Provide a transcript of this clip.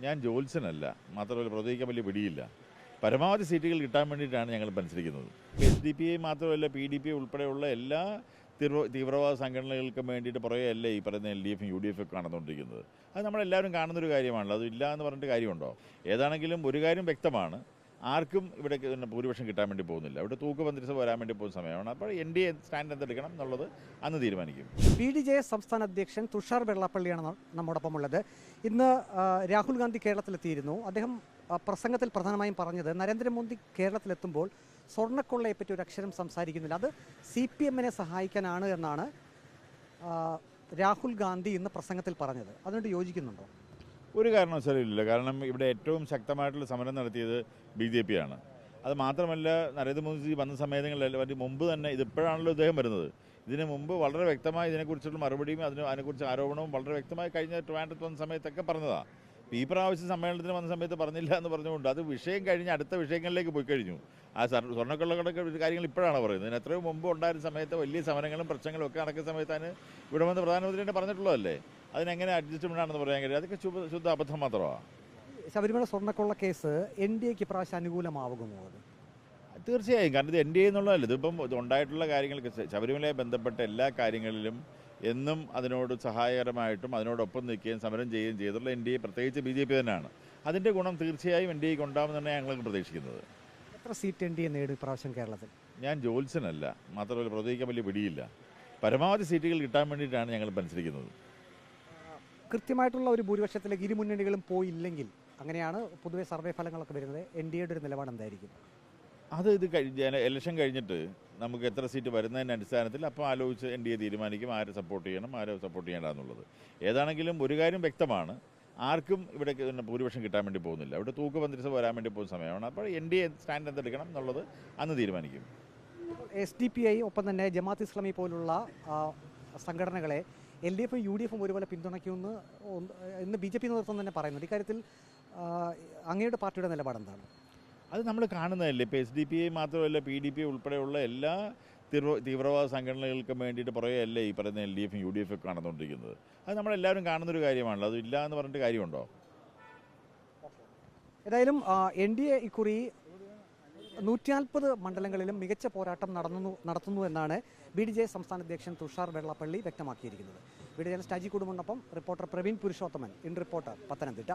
ഞാൻ ജോത്സ്യനല്ല, മാത്രമല്ല പ്രവചിക്കാൻ വലിയ പിടിയില്ല. പരമാവധി സീറ്റുകൾ കിട്ടാൻ വേണ്ടിയിട്ടാണ് ഞങ്ങൾ മത്സരിക്കുന്നത്. SDP മാത്രമല്ല PDP ഉൾപ്പെടെയുള്ള എല്ലാ തീവ്രവാദ സംഘടനകൾക്കും വേണ്ടിയിട്ട് പുറകെയല്ല ഈ പറയുന്ന LDF UDF ഒക്കെ നടന്നുകൊണ്ടിരിക്കുന്നത്. അത് നമ്മളെല്ലാവരും കാണുന്നൊരു കാര്യമാണല്ലോ. അത് ഇല്ല എന്ന് പറഞ്ഞിട്ട് കാര്യമുണ്ടോ? ഏതാണെങ്കിലും ഒരു കാര്യം വ്യക്തമാണ്, ആർക്കും ഇവിടെ ഭൂരിപക്ഷം കിട്ടാൻ വേണ്ടി പോകുന്നില്ല. ഇവിടെ തൂക്കുമന്ത്രിസഭ വരാൻ വേണ്ടി പോകുന്ന സമയമാണ്. അപ്പോൾ NDA സ്റ്റാൻഡ് എന്തെടുക്കണം എന്നുള്ളത് അന്ന് തീരുമാനിക്കും. BDJS സംസ്ഥാന അധ്യക്ഷൻ തുഷാർ വെള്ളാപ്പള്ളിയാണ് നമ്മോടൊപ്പം ഉള്ളത്. ഇന്ന് രാഹുൽ ഗാന്ധി കേരളത്തിലെത്തിയിരുന്നു. അദ്ദേഹം പ്രസംഗത്തിൽ പ്രധാനമായും പറഞ്ഞത് നരേന്ദ്രമോദി കേരളത്തിലെത്തുമ്പോൾ സ്വർണ്ണക്കൊള്ളയെപ്പറ്റി ഒരു അക്ഷരം സംസാരിക്കുന്നില്ല, അത് CPM-നെ സഹായിക്കാനാണ് എന്നാണ് രാഹുൽ ഗാന്ധി ഇന്ന് പ്രസംഗത്തിൽ പറഞ്ഞത്. അതിനോട് യോജിക്കുന്നുണ്ടോ? ഒരു കാരണവശാലും ഇല്ല. കാരണം ഇവിടെ ഏറ്റവും ശക്തമായിട്ടുള്ള സമരം നടത്തിയത് BJP ആണ്. അത് മാത്രമല്ല, നരേന്ദ്രമോദി വന്ന സമയങ്ങളിൽ മുമ്പ് തന്നെ, ഇതിപ്പോഴാണല്ലോ ഇദ്ദേഹം വരുന്നത്, ഇതിനു മുമ്പ് വളരെ വ്യക്തമായി ഇതിനെക്കുറിച്ചുള്ള മറുപടിയും അതിനെക്കുറിച്ച് ആരോപണവും വളരെ വ്യക്തമായി കഴിഞ്ഞ ട്രിവാൻഡ്രത്ത് വന്ന സമയത്തൊക്കെ പറഞ്ഞതാണ്. ഈ പ്രാവശ്യം സമ്മേളനത്തിന് വന്ന സമയത്ത് പറഞ്ഞില്ല എന്ന് പറഞ്ഞുകൊണ്ട് അത് വിഷയം കഴിഞ്ഞ് അടുത്ത വിഷയങ്ങളിലേക്ക് പോയി കഴിഞ്ഞു. ആ സ്വർണ്ണക്കൊള്ളകളൊക്കെ കാര്യങ്ങൾ ഇപ്പോഴാണ് പറയുന്നത്. ഇതിന് എത്രയോ മുമ്പ് ഉണ്ടായിരുന്ന സമയത്ത് വലിയ സമരങ്ങളും പ്രശ്നങ്ങളും ഒക്കെ നടക്കുന്ന സമയത്താണ് ഇവിടെ വന്ന് പ്രധാനമന്ത്രി തന്നെ പറഞ്ഞിട്ടുള്ളതല്ലേ. അതിനെങ്ങനെ അഡ്ജസ്റ്റ്മെൻ്റ് ആണെന്ന് പറയാൻ കഴിയും? അതൊക്കെ ശുദ്ധ അബദ്ധം മാത്രമാണ്. ശബരിമല സ്വർണ്ണക്കൊള്ള കേസ് NDAക്ക് ഇപ്രാവശ്യം അനുകൂലമാവുമോ? തീർച്ചയായും. കാരണം ഇത് NDA എന്നുള്ളതല്ല, ഇതിപ്പം ഉണ്ടായിട്ടുള്ള കാര്യങ്ങൾക്ക് ശബരിമലയെ ബന്ധപ്പെട്ട എല്ലാ കാര്യങ്ങളിലും എന്നും അതിനോട് സഹായകരമായിട്ടും അതിനോടൊപ്പം നിൽക്കുകയും സമരം ചെയ്യുകയും ചെയ്തിട്ടുള്ള NDA, പ്രത്യേകിച്ച് BJP തന്നെയാണ്. അതിൻ്റെ ഗുണം തീർച്ചയായും NDAക്ക് ഉണ്ടാകുമെന്നാണ് ഞങ്ങൾ പ്രതീക്ഷിക്കുന്നത്. എത്ര സീറ്റ് NDA നേടും ഇപ്രാവശ്യം കേരളത്തിൽ? ഞാൻ ജോത്സ്യനല്ല, മാത്രമല്ല പ്രവചിക്കാൻ വലിയ പിടിയില്ല. പരമാവധി സീറ്റുകൾ കിട്ടാൻ വേണ്ടിയിട്ടാണ് ഞങ്ങൾ മത്സരിക്കുന്നത്. കൃത്യമായിട്ടുള്ള ഒരു ഭൂരിപക്ഷത്തിലേക്ക് ഇരു മുന്നണികളും പോയില്ലെങ്കിൽ, അങ്ങനെയാണ് പൊതുവെ സർവേ ഫലങ്ങളൊക്കെ വരുന്നത്, NDAയുടെ ഒരു നിലപാട് എന്തായിരിക്കും? അത് ഇലക്ഷൻ കഴിഞ്ഞിട്ട് നമുക്ക് എത്ര സീറ്റ് വരുന്നതിൻ്റെ അടിസ്ഥാനത്തിൽ അപ്പോൾ ആലോചിച്ച് NDA തീരുമാനിക്കും ആരെ സപ്പോർട്ട് ചെയ്യണം, ആരെ സപ്പോർട്ട് ചെയ്യേണ്ട എന്നുള്ളത്. ഏതാണെങ്കിലും ഒരു കാര്യം വ്യക്തമാണ്, ആർക്കും ഇവിടെ ഭൂരിപക്ഷം കിട്ടാൻ വേണ്ടി പോകുന്നില്ല. ഇവിടെ തൂക്കുമന്ത്രിസഭ വരാൻ വേണ്ടി പോകുന്ന സമയമാണ്. അപ്പോൾ NDA സ്റ്റാൻഡ് എന്തെടുക്കണം എന്നുള്ളത് അന്ന് തീരുമാനിക്കും. SDPI ഒപ്പം തന്നെ ജമാഅത്ത് ഇസ്ലാമി പോലുള്ള സംഘടനകളെ LDF-ഉം UDF-ഉം ഒരുപോലെ പിന്തുണയ്ക്കുമെന്ന് ഇന്ന് BJP നേതൃത്വം തന്നെ പറയുന്നുണ്ട്. ഇക്കാര്യത്തിൽ അങ്ങയുടെ പാർട്ടിയുടെ നിലപാട് എന്താണ്? അത് നമ്മൾ കാണുന്നതല്ലേ. ഇപ്പോൾ SDP മാത്രമല്ല PDP ഉൾപ്പെടെയുള്ള എല്ലാ തീവ്രവാദ സംഘടനകൾക്കും വേണ്ടിയിട്ട് പുറകെയല്ല ഈ പറയുന്ന LDF-ഉം UDF ഒക്കെ നടന്നുകൊണ്ടിരിക്കുന്നത്. അത് നമ്മളെല്ലാവരും കാണുന്നൊരു കാര്യമാണല്ലോ. അത് ഇല്ല എന്ന് പറഞ്ഞിട്ട് കാര്യമുണ്ടോ? ഏതായാലും NDA ഇക്കുറി 140 മണ്ഡലങ്ങളിലും മികച്ച പോരാട്ടം നടത്തുന്നു എന്നാണ് BDJS സംസ്ഥാന അധ്യക്ഷൻ തുഷാർ വെള്ളാപ്പള്ളി വ്യക്തമാക്കിയിരിക്കുന്നത്. വീഡിയോ ജേർണലിസ്റ്റ് അജി കുടുംബനൊപ്പം reporter Praveen Purushothaman, in reporter, Pathanamthitta.